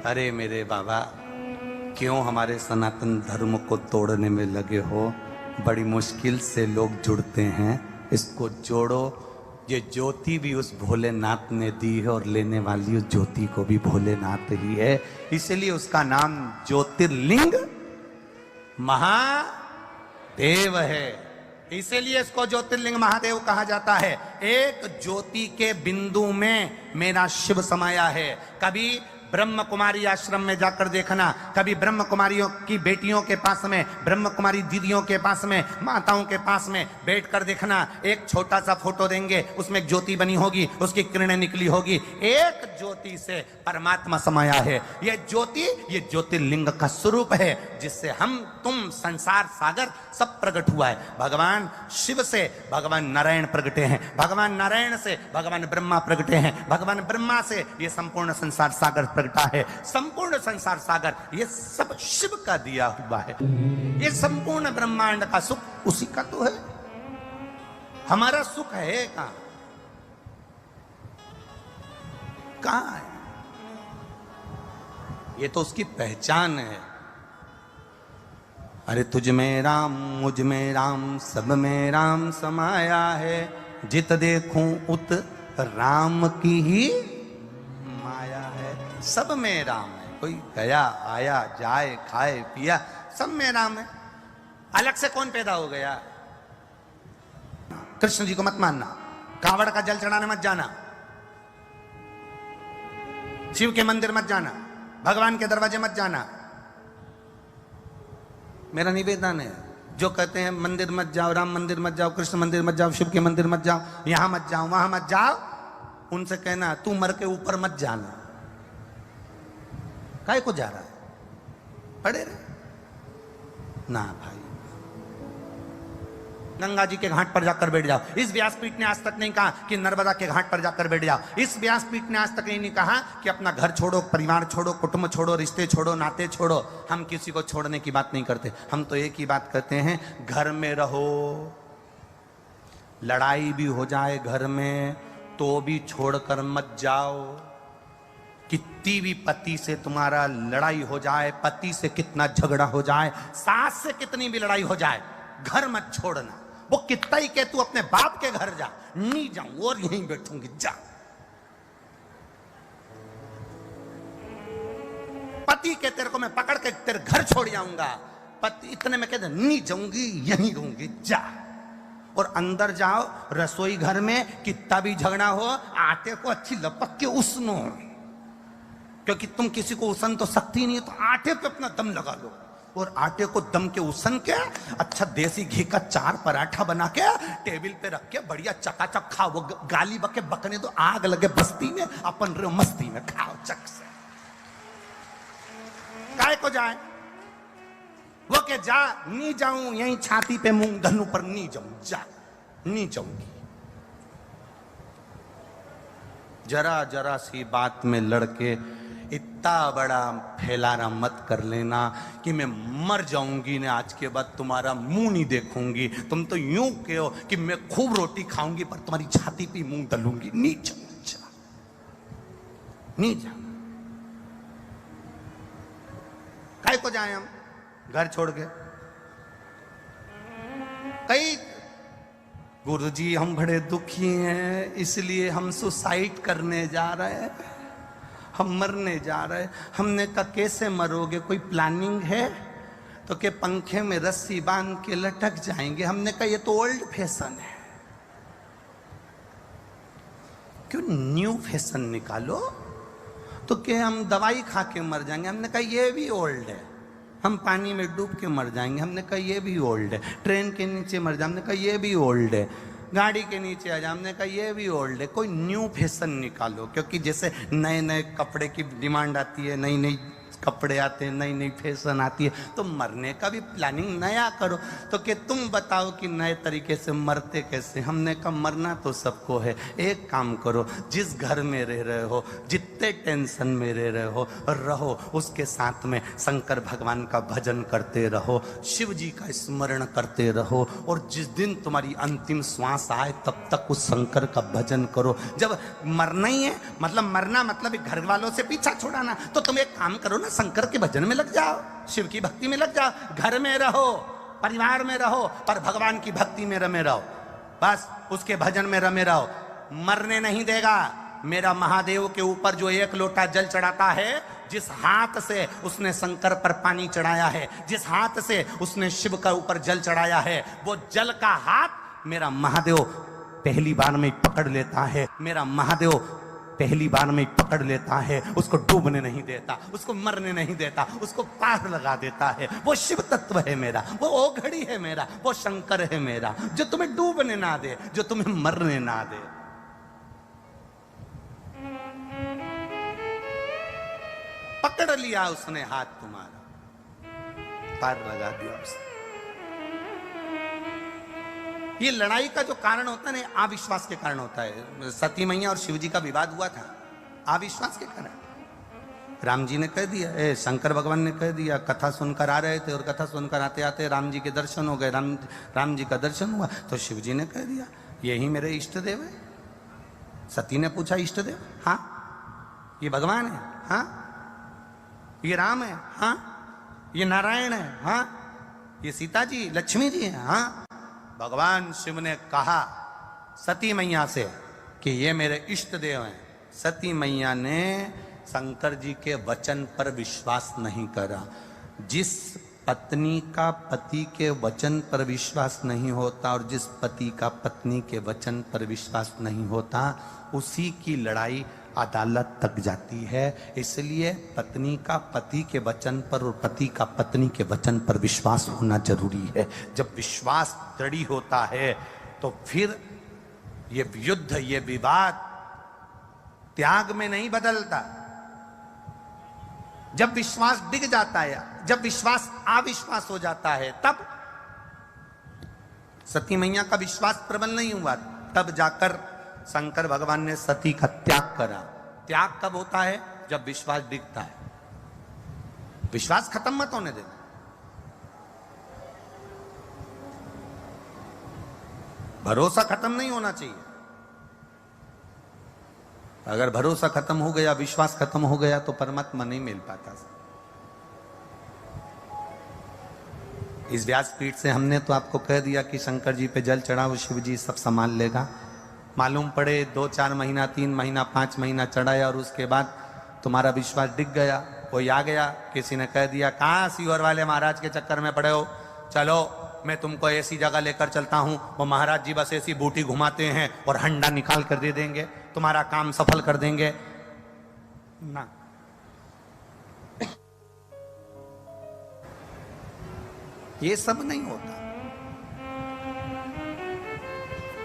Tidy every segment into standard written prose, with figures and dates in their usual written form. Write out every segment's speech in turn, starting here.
अरे मेरे बाबा, क्यों हमारे सनातन धर्म को तोड़ने में लगे हो? बड़ी मुश्किल से लोग जुड़ते हैं, इसको जोड़ो। ये ज्योति भी उस भोलेनाथ ने दी है और लेने वाली उस ज्योति को भी भोलेनाथ ही है, इसलिए उसका नाम ज्योतिर्लिंग महादेव है। इसीलिए इसको ज्योतिर्लिंग महादेव कहा जाता है। एक ज्योति के बिंदु में मेरा शिव समाया है। कभी ब्रह्म कुमारी आश्रम में जाकर देखना, कभी ब्रह्म कुमारियों की बेटियों के पास में, ब्रह्म कुमारी दीदियों के पास में, माताओं के पास में बैठकर देखना। एक छोटा सा फोटो देंगे, उसमें एक ज्योति बनी होगी, उसकी किरणें निकली होगी। एक ज्योति से परमात्मा समाया है। यह ज्योति, ये ज्योतिर्लिंग का स्वरूप है, जिससे हम तुम संसार सागर सब प्रकट हुआ है। भगवान शिव से भगवान नारायण प्रकटे हैं, भगवान नारायण से भगवान ब्रह्मा प्रकटे हैं, भगवान ब्रह्मा से ये संपूर्ण संसार सागर प्रकटा है। संपूर्ण संसार सागर ये सब शिव का दिया हुआ है। ये संपूर्ण ब्रह्मांड का सुख उसी का तो है। हमारा सुख है कहां? कहां है? ये तो उसकी पहचान है। अरे तुझ में राम, मुझ में राम, सब में राम समाया है। जित देखूं उत राम की ही माया है। सब में राम है। कोई गया आया जाए खाए पिया, सब में राम है। अलग से कौन पैदा हो गया? कृष्ण जी को मत मानना, कांवड़ का जल चढ़ाने मत जाना, शिव के मंदिर मत जाना, भगवान के दरवाजे मत जाना। मेरा निवेदन है, जो कहते हैं मंदिर मत जाओ, राम मंदिर मत जाओ, कृष्ण मंदिर मत जाओ, शिव के मंदिर मत जाओ, यहां मत जाओ, वहां मत जाओ, उनसे कहना तू मर के ऊपर मत जाना। काय को जा रहा है? पड़े रहे ना भाई। गंगा जी के घाट पर जाकर बैठ जाओ। इस व्यासपीठ ने आज तक नहीं कहा कि नर्मदा के घाट पर जाकर बैठ जाओ। इस व्यासपीठ ने आज तक नहीं कहा कि अपना घर छोड़ो, परिवार छोड़ो, कुटुंब छोड़ो, रिश्ते छोड़ो, नाते छोड़ो। हम किसी को छोड़ने की बात नहीं करते। हम तो एक ही बात करते हैं, घर में रहो। लड़ाई भी हो जाए घर में तो भी छोड़कर मत जाओ। कितनी भी पति से तुम्हारा लड़ाई हो जाए, पति से कितना झगड़ा हो जाए, सास से कितनी भी लड़ाई हो जाए, घर मत छोड़ना। वो कितना ही कह तू अपने बाप के घर जा, नहीं जाऊं और यहीं बैठूंगी, जा। पति के तेरे को मैं पकड़ के तेरे घर छोड़ जाऊंगा, पति इतने में कहते नहीं जाऊंगी, यहीं रहूंगी, जा। और अंदर जाओ, रसोई घर में कितना भी झगड़ा हो, आटे को अच्छी लपक के उसनो, क्योंकि तुम किसी को उसन तो सकती नहीं है, तो आटे पे अपना दम लगा लो। और आटे को दम के उसन के अच्छा देसी घी का 4 पराठा बना के टेबल पे रख के बढ़िया चकाचक खाओ। वो गाली बके बकने तो आग लगे बस्ती में, अपन रे मस्ती में खाओ चक से। काय को जाए? वो के जा, नहीं जाऊं, यहीं छाती पे मूंग धनु पर नहीं जाऊं, जा, नहीं जाऊंगी। जरा जरा सी बात में लड़के इतना बड़ा फैलाना मत कर लेना कि मैं मर जाऊंगी ना, आज के बाद तुम्हारा मुंह नहीं देखूंगी। तुम तो यूं कहो कि मैं खूब रोटी खाऊंगी पर तुम्हारी छाती पे मूंग दलूंगी। नहीं जाना, नहीं जाना। काय को जाए हम घर छोड़ के? कई गुरुजी हम बड़े दुखी हैं, इसलिए हम सुसाइड करने जा रहे हैं, हम मरने जा रहे हैं। हमने कहा कैसे मरोगे, कोई प्लानिंग है? तो के पंखे में रस्सी बांध के लटक जाएंगे। हमने कहा ये तो ओल्ड फैशन है, क्यों न्यू फैशन निकालो? तो के हम दवाई खा के मर जाएंगे। हमने कहा ये भी ओल्ड है। हम पानी में डूब के मर जाएंगे। हमने कहा ये भी ओल्ड है। ट्रेन के नीचे मर जाए, हमने कहा ये भी ओल्ड है। गाड़ी के नीचे आ जाए, हमने कहा ये भी ओल्ड है। कोई न्यू फैशन निकालो, क्योंकि जैसे नए नए कपड़े की डिमांड आती है, नई नई कपड़े आते हैं, नई नई फैशन आती है, तो मरने का भी प्लानिंग नया करो। तो कि तुम बताओ कि नए तरीके से मरते कैसे। हमने कहा मरना तो सबको है, एक काम करो, जिस घर में रह रहे हो, जितने टेंशन में रह रहे हो, रहो उसके साथ में शंकर भगवान का भजन करते रहो, शिव जी का स्मरण करते रहो, और जिस दिन तुम्हारी अंतिम श्वास आए तब तक उस शंकर का भजन करो। जब मरना ही है, मतलब मरना मतलब घर वालों से पीछा छुड़ाना, तो तुम एक काम करो ना, शंकर के भजन में लग जाओ, शिव की भक्ति में लग जाओ। घर में रहो, परिवार में रहो, पर भगवान की भक्ति में रमे रहो, बस उसके भजन में रमे रहो। मरने नहीं देगा। मेरा महादेव के ऊपर जो एक लोटा जल चढ़ाता है, जिस हाथ से उसने शंकर पर पानी चढ़ाया है, जिस हाथ से उसने शिव का ऊपर जल चढ़ाया है, वो जल का हाथ मेरा महादेव पहली बार में पकड़ लेता है। मेरा महादेव पहली बार में पकड़ लेता है, उसको डूबने नहीं देता, उसको मरने नहीं देता, उसको पार लगा देता है। वो शिव तत्व है मेरा, वो ओघड़ी है मेरा, वो शंकर है मेरा, जो तुम्हें डूबने ना दे, जो तुम्हें मरने ना दे। पकड़ लिया उसने हाथ तुम्हारा, पार लगा दिया उसने। ये लड़ाई का जो कारण होता है ना, अविश्वास के कारण होता है। सती मैया और शिवजी का विवाद हुआ था अविश्वास के कारण। राम जी ने कह दिया, शंकर भगवान ने कह दिया, कथा सुनकर आ रहे थे और कथा सुनकर आते आते राम जी के दर्शन हो गए, राम जी का दर्शन हुआ, तो शिव जी ने कह दिया यही मेरे इष्ट देव है। सती ने पूछा इष्ट देव? हाँ। ये भगवान है? हाँ। ये राम है? हाँ। ये नारायण है? हाँ। ये सीता जी लक्ष्मी जी है? हाँ। भगवान शिव ने कहा सती मैया से कि ये मेरे इष्ट देव हैं। सती मैया ने शंकर जी के वचन पर विश्वास नहीं करा। जिस पत्नी का पति के वचन पर विश्वास नहीं होता और जिस पति का पत्नी के वचन पर विश्वास नहीं होता, उसी की लड़ाई अदालत तक जाती है। इसलिए पत्नी का पति के वचन पर और पति का पत्नी के वचन पर विश्वास होना जरूरी है। जब विश्वास दृढ़ होता है तो फिर ये युद्ध, ये विवाद त्याग में नहीं बदलता। जब विश्वास डिग जाता है, जब विश्वास अविश्वास हो जाता है, तब सती मैया का विश्वास प्रबल नहीं हुआ, तब जाकर शंकर भगवान ने सती का त्याग करा। त्याग कब होता है? जब विश्वास डिगता है। विश्वास खत्म मत होने देना। भरोसा खत्म नहीं होना चाहिए। अगर भरोसा खत्म हो गया, विश्वास खत्म हो गया, तो परमात्मा नहीं मिल पाता। इस व्यासपीठ से हमने तो आपको कह दिया कि शंकर जी पे जल चढ़ाओ, शिव जी सब संभाल लेगा। मालूम पड़े 2-4 महीना, 3 महीना, 5 महीना चढ़ाया और उसके बाद तुम्हारा विश्वास डिग गया, कोई आ गया, किसी ने कह दिया कहाँ सीवर वाले महाराज के चक्कर में पड़े हो, चलो मैं तुमको ऐसी जगह लेकर चलता हूं, वो महाराज जी बस ऐसी बूटी घुमाते हैं और हंडा निकाल कर दे देंगे, तुम्हारा काम सफल कर देंगे ना। ये सब नहीं होता।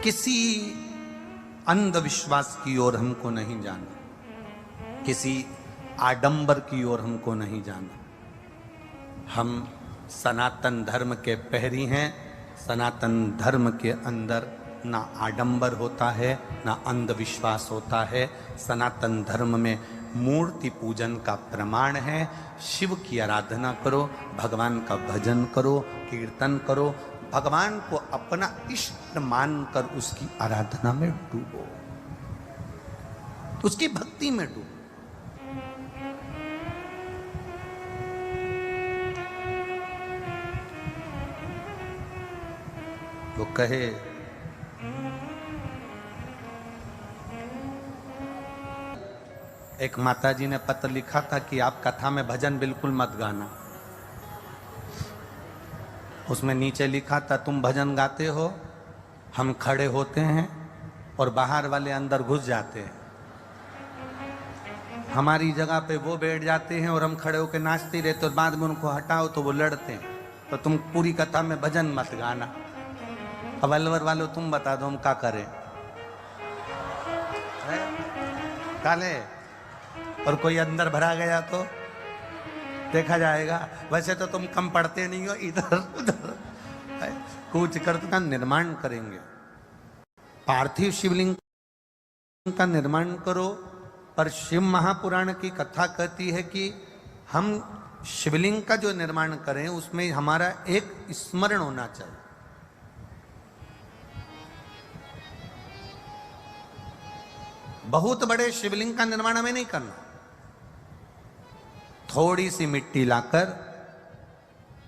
किसी अंधविश्वास की ओर हमको नहीं जाना, किसी आडंबर की ओर हमको नहीं जाना। हम सनातन धर्म के पहरी हैं। सनातन धर्म के अंदर ना आडंबर होता है, ना अंधविश्वास होता है। सनातन धर्म में मूर्ति पूजन का प्रमाण है। शिव की आराधना करो, भगवान का भजन करो, कीर्तन करो, भगवान को अपना इष्ट मानकर उसकी आराधना में डूबो, उसकी भक्ति में डूबो। वो कहे एक माताजी ने पत्र लिखा था कि आप कथा में भजन बिल्कुल मत गाना। उसमें नीचे लिखा था तुम भजन गाते हो, हम खड़े होते हैं और बाहर वाले अंदर घुस जाते हैं। हमारी जगह पे वो बैठ जाते हैं और हम खड़े होकर नाचते रहते, और बाद में उनको हटाओ तो वो लड़ते हैं। तो तुम पूरी कथा में भजन मत गाना। अब अलवर वालों तुम बता दो हम क्या करें? काले और कोई अंदर भरा गया तो देखा जाएगा। वैसे तो तुम कम पढ़ते नहीं हो, इधर उधर कूच कर का निर्माण करेंगे। पार्थिव शिवलिंग का निर्माण करो। पर शिव महापुराण की कथा कहती है कि हम शिवलिंग का जो निर्माण करें उसमें हमारा एक स्मरण होना चाहिए। बहुत बड़े शिवलिंग का निर्माण हमें नहीं करना। थोड़ी सी मिट्टी लाकर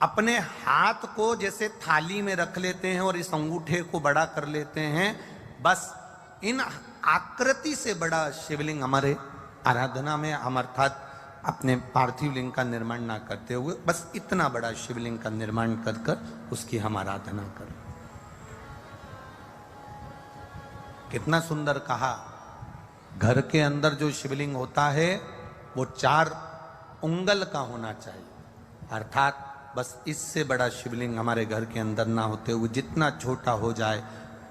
अपने हाथ को जैसे थाली में रख लेते हैं और इस अंगूठे को बड़ा कर लेते हैं, बस इन आकृति से बड़ा शिवलिंग हमारे आराधना में हम अर्थात अपने पार्थिव लिंग का निर्माण ना करते हुए बस इतना बड़ा शिवलिंग का निर्माण कर कर उसकी हम आराधना करें। कितना सुंदर कहा। घर के अंदर जो शिवलिंग होता है वो 4 उंगल का होना चाहिए, अर्थात बस इससे बड़ा शिवलिंग हमारे घर के अंदर ना होते हुए जितना छोटा हो जाए,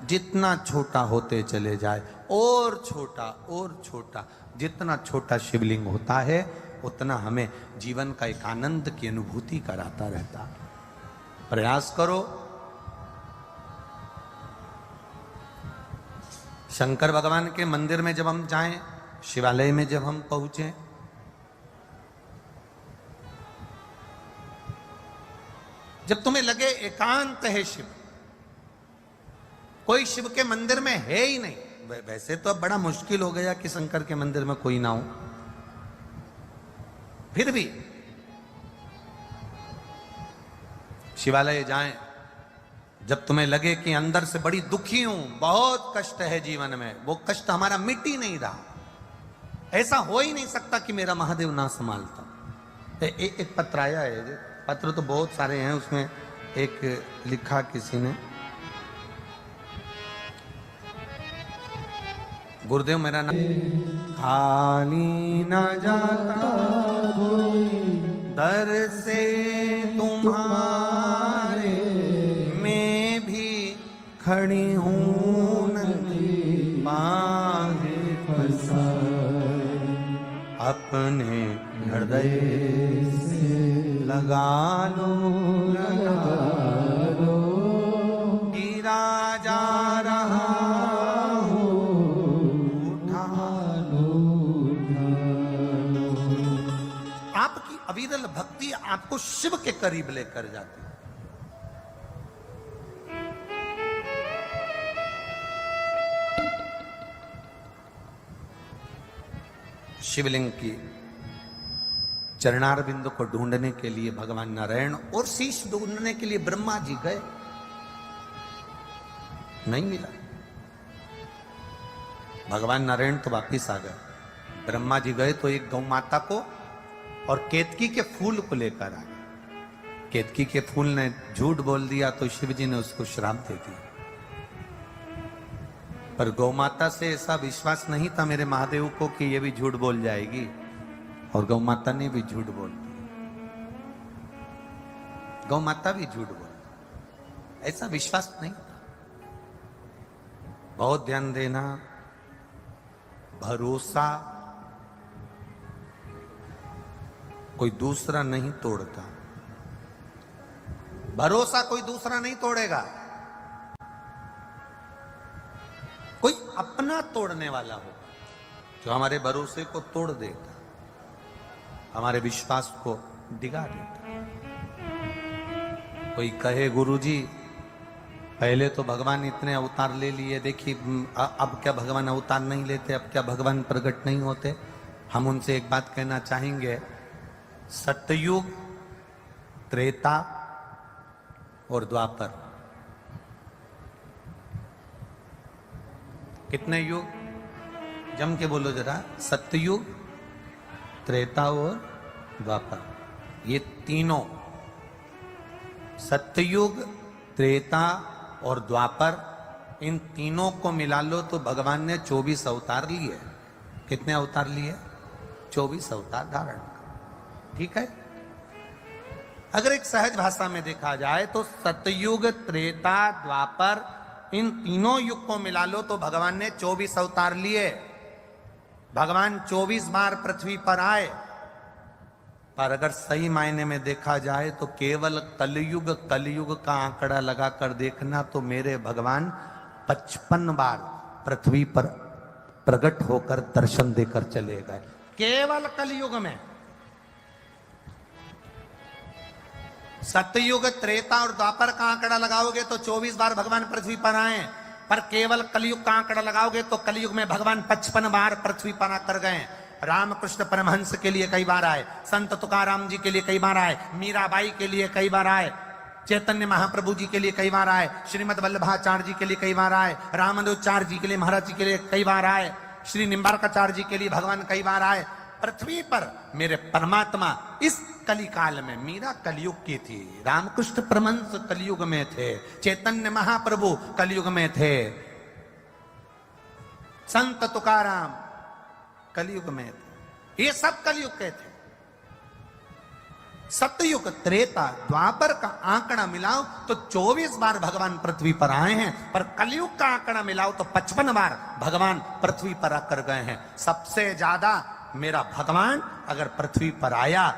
जितना छोटा होते चले जाए और छोटा, जितना छोटा शिवलिंग होता है उतना हमें जीवन का एक आनंद की अनुभूति कराता रहता। प्रयास करो। शंकर भगवान के मंदिर में जब हम जाएं, शिवालय में जब हम पहुंचे, जब तुम्हें लगे एकांत है शिव, कोई शिव के मंदिर में है ही नहीं, वैसे तो अब बड़ा मुश्किल हो गया कि शंकर के मंदिर में कोई ना हो, फिर भी शिवालय जाएं, जब तुम्हें लगे कि अंदर से बड़ी दुखी हूं, बहुत कष्ट है जीवन में, वो कष्ट हमारा मिट ही नहीं रहा, ऐसा हो ही नहीं सकता कि मेरा महादेव ना संभालता। एक पत्र आया है, पत्र तो बहुत सारे हैं, उसमें एक लिखा किसी ने, गुरुदेव मेरा नाम खाली न जाता दर से तुम्हारे, मैं भी खड़ी हूं नंगी बाहें फंसाए, अपने हृदय से लगा लो गिरा जा रहा अविरल भक्ति आपको शिव के करीब लेकर जाती है। शिवलिंग की चरणारविंद को ढूंढने के लिए भगवान नारायण और शीश ढूंढने के लिए ब्रह्मा जी गए, नहीं मिला। भगवान नारायण तो वापिस आ गए, ब्रह्मा जी गए तो एक गौ माता को और केतकी के फूल को लेकर आ गए। केतकी के फूल ने झूठ बोल दिया तो शिव जी ने उसको श्राप दे दिया, पर गौ माता से ऐसा विश्वास नहीं था मेरे महादेव को कि ये भी झूठ बोल जाएगी, और गौ माता ने भी झूठ बोल दिया, गौ माता भी झूठ बोल, ऐसा विश्वास नहीं था। बहुत ध्यान देना, भरोसा कोई दूसरा नहीं तोड़ता, भरोसा कोई दूसरा नहीं तोड़ेगा, कोई अपना तोड़ने वाला होगा जो हमारे भरोसे को तोड़ देता, हमारे विश्वास को डिगा देता। कोई कहे गुरुजी पहले तो भगवान इतने अवतार ले लिए, देखिए अब क्या भगवान अवतार नहीं लेते, अब क्या भगवान प्रकट नहीं होते। हम उनसे एक बात कहना चाहेंगे, सतयुग, त्रेता और द्वापर, कितने युग? जम के बोलो जरा, सतयुग, त्रेता और द्वापर, ये तीनों, सतयुग, त्रेता और द्वापर, इन तीनों को मिला लो तो भगवान ने 24 अवतार लिए। कितने अवतार लिए? 24 अवतार धारण। ठीक है। अगर एक सहज भाषा में देखा जाए तो सतयुग, त्रेता, द्वापर, इन तीनों युग को मिला लो तो भगवान ने 24 अवतार लिए। भगवान 24 बार पृथ्वी पर आए, पर अगर सही मायने में देखा जाए तो केवल कलयुग का आंकड़ा लगाकर देखना तो मेरे भगवान 55 बार पृथ्वी पर प्रकट होकर दर्शन देकर चले गए, केवल कलयुग में। सतयुग, त्रेता और द्वापर का आंकड़ा लगाओगे तो 24 बार भगवान पृथ्वी पर आए, पर केवल कलयुग का आंकड़ा लगाओगे तो कलयुग में भगवान 55 बार पृथ्वी पर आकर गए। रामकृष्ण परमहंस के लिए कई बार आए, संत तुकाराम जी के लिए कई बार आए, मीराबाई के लिए कई बार आए, चैतन्य महाप्रभु जी के लिए कई बार आए, श्रीमद वल्लभाचार्य जी के लिए कई बार आए, रामानुजाचार्य जी के लिए महाराज जी के लिए कई बार आए, श्री निम्बार्काचार्य जी के लिए भगवान कई बार आए। पृथ्वी पर मेरे परमात्मा इस कली काल में, मीरा कलयुग की थी, रामकृष्ण परमहंस कलयुग में थे, चैतन्य महाप्रभु कलयुग में थे, संत तुकाराम कलयुग में थे, ये सब कलयुग के थे। सतयुग, त्रेता, द्वापर का आंकड़ा मिलाओ तो 24 बार भगवान पृथ्वी पर आए हैं, पर कलयुग का आंकड़ा मिलाओ तो 55 बार भगवान पृथ्वी पर आकर गए हैं। सबसे ज्यादा मेरा भगवान अगर पृथ्वी पर आया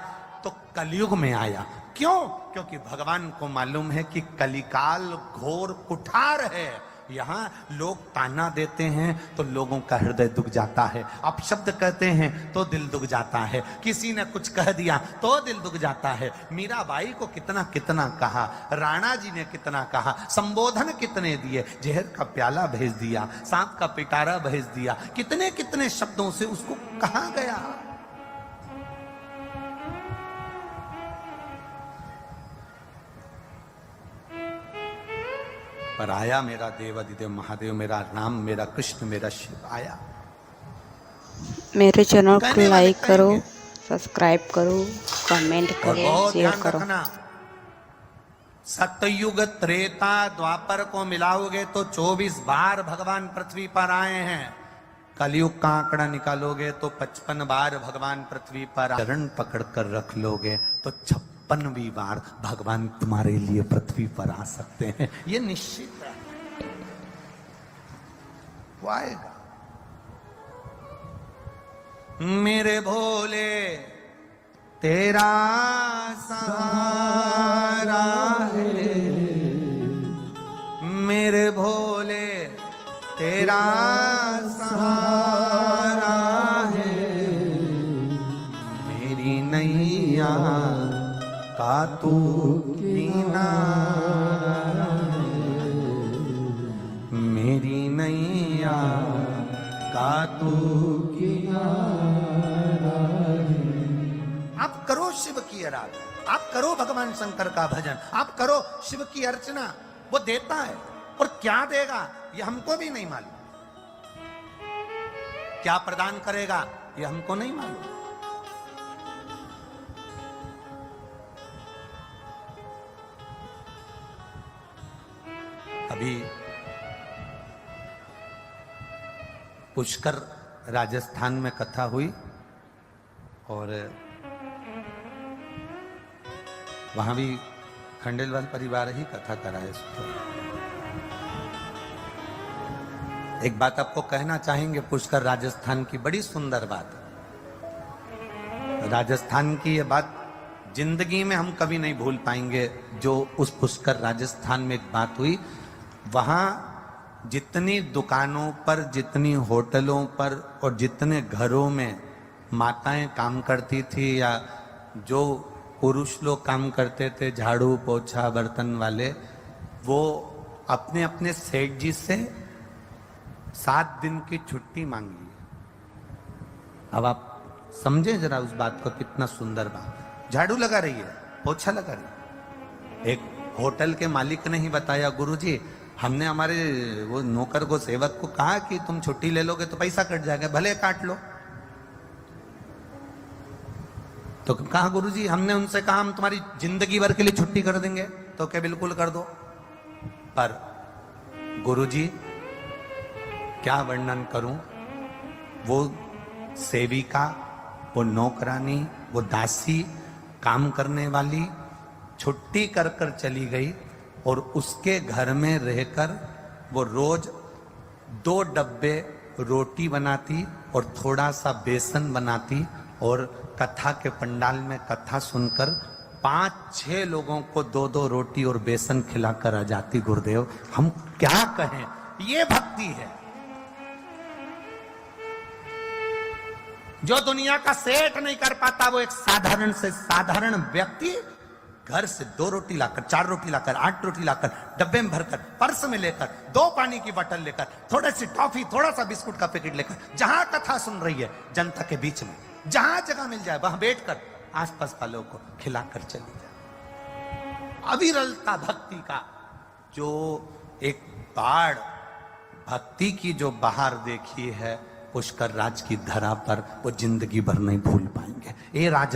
तो कलयुग में आया। क्यों? क्योंकि भगवान को मालूम है कि कलिकाल घोर कुठार है, यहां लोग ताना देते हैं तो लोगों का हृदय दुख जाता है, अपशब्द कहते हैं तो दिल दुख जाता है, किसी ने कुछ कह दिया तो दिल दुख जाता है। मीराबाई को कितना कितना कहा, राणा जी ने कितना कहा, संबोधन कितने दिए, जहर का प्याला भेज दिया, सांप का पिटारा भेज दिया, कितने कितने शब्दों से उसको कहा गया। पर आया मेरा देवाधिदेव महादेव, मेरा राम, मेरा कृष्ण, मेरा शिव आया। मेरे चैनल को लाइक करो, सब्सक्राइब करो, कमेंट करो, शेयर करो। सतयुग, त्रेता, द्वापर को मिलाओगे तो 24 बार भगवान पृथ्वी पर आए हैं। कलयुग का आंकड़ा निकालोगे तो 55 बार भगवान पृथ्वी पर, चरण पकड़ कर रख लोगे तो 56वीं बार भगवान तुम्हारे लिए पृथ्वी पर आ सकते हैं। ये निश्चित है, वो आएगा। मेरे भोले तेरा सहारा है, मेरे भोले तेरा सहारा है, मेरी नैया का तू किनारा है, मेरी नैया का तू किनारा है। आप करो शिव की आराधना, आप करो भगवान शंकर का भजन, आप करो शिव की अर्चना, वो देता है। और क्या देगा ये हमको भी नहीं मालूम, क्या प्रदान करेगा ये हमको नहीं मालूम। अभी पुष्कर राजस्थान में कथा हुई और वहां भी खंडेलवाल परिवार ही कथा कराए। एक बात आपको कहना चाहेंगे, पुष्कर राजस्थान की बड़ी सुंदर बात, राजस्थान की ये बात जिंदगी में हम कभी नहीं भूल पाएंगे। जो उस पुष्कर राजस्थान में एक बात हुई, वहां जितनी दुकानों पर, जितनी होटलों पर और जितने घरों में माताएं काम करती थी या जो पुरुष लोग काम करते थे, झाड़ू पोछा बर्तन वाले, वो अपने अपने सेठ जी से 7 दिन की छुट्टी मांगी। अब आप समझे जरा उस बात को, कितना सुंदर बात। झाड़ू लगा रही है, पोछा लगा रही है। एक होटल के मालिक ने ही बताया, गुरुजी हमने हमारे वो नौकर को, सेवक को कहा कि तुम छुट्टी ले लोगे तो पैसा कट जाएगा, भले काट लो। तो कहा गुरुजी हमने उनसे कहा हम तुम्हारी जिंदगी भर के लिए छुट्टी कर देंगे, तो क्या बिल्कुल कर दो। पर गुरुजी क्या वर्णन करूं, वो सेविका, वो नौकरानी, वो दासी, काम करने वाली छुट्टी कर कर चली गई और उसके घर में रहकर वो रोज 2 डब्बे रोटी बनाती और थोड़ा सा बेसन बनाती और कथा के पंडाल में कथा सुनकर 5-6 लोगों को 2-2 रोटी और बेसन खिलाकर आ जाती। गुरुदेव हम क्या कहें, ये भक्ति है। जो दुनिया का सेठ नहीं कर पाता वो एक साधारण से साधारण व्यक्ति घर से 2 रोटी लाकर, 4 रोटी लाकर, 8 रोटी लाकर, डब्बे में भरकर, पर्स में लेकर, 2 पानी की बोतल लेकर, थोड़ी सी टॉफी, थोड़ा सा बिस्कुट का पैकेट लेकर, जहां कथा सुन रही है जनता के बीच में, जहां जगह मिल जाए वहां बैठकर आसपास वालों को खिलाकर चली जाए। अविरलता भक्ति का जो एक बाढ़ भक्ति की जो बाहर देखी है पुष्कर राज की धरा पर, वो जिंदगी भर नहीं भूल पाएंगे। ये राज